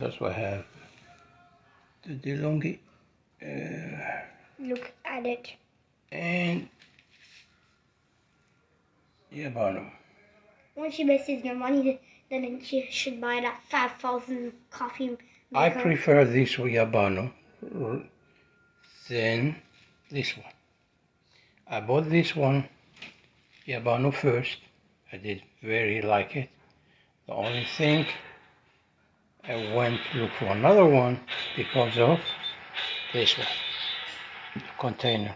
Because we have the DeLonghi Look at it. and Yabano. When she wastes no money, then she should buy that 5,000 coffee maker. I prefer this Yabano than this one. I bought this one, Yabano, first. I did very like it. The only thing, I went to look for another one because of this one, the container.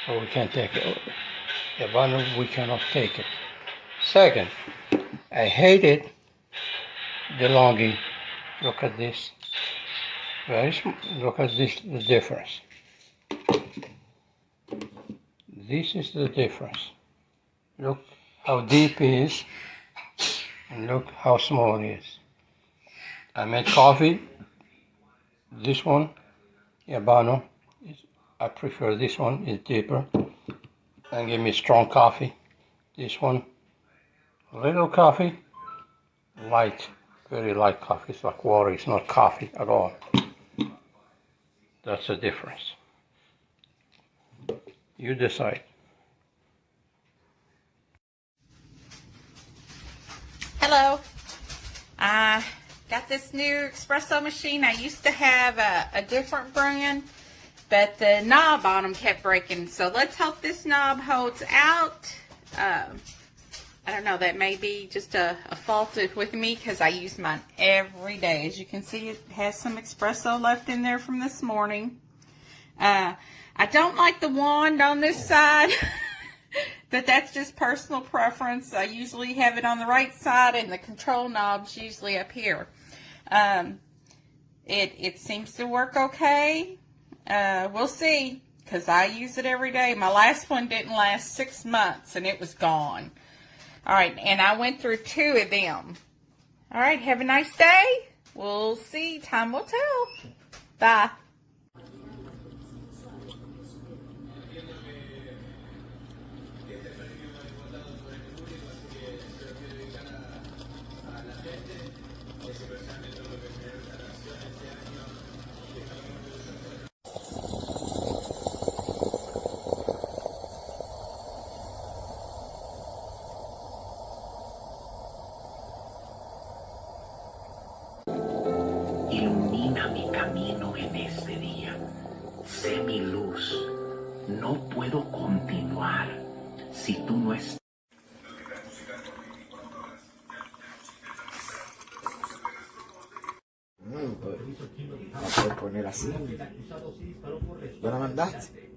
So we can't take it. Yabano, we cannot take it. Second, I hated DeLonghi. Look at this. Very small. Look at this, the difference. This is the difference. Look how deep it is, and look how small it is. I made coffee. This one, Yabano, I prefer this one, it's deeper and give me strong coffee. This one, little coffee, light, very light coffee. It's like water, it's not coffee at all. That's the difference. You decide. Hello. I got this new espresso machine. I used to have a different brand, but the knob on them kept breaking. So let's hope this knob holds out. I don't know, that may be just a fault with me because I use mine every day. As you can see, it has some espresso left in there from this morning. I don't like the wand on this side, but that's just personal preference. I usually have it on the right side and the control knob's usually up here. It seems to work okay. We'll see, because I use it every day. My last one didn't last 6 months and it was gone. All right, and I went through 2 of them. All right, have a nice day. We'll see. Time will tell. Bye. Ilumina mi camino en este día. Sé mi luz. No puedo continuar si tú no estás. La puedes poner así. ¿Ya la mandaste?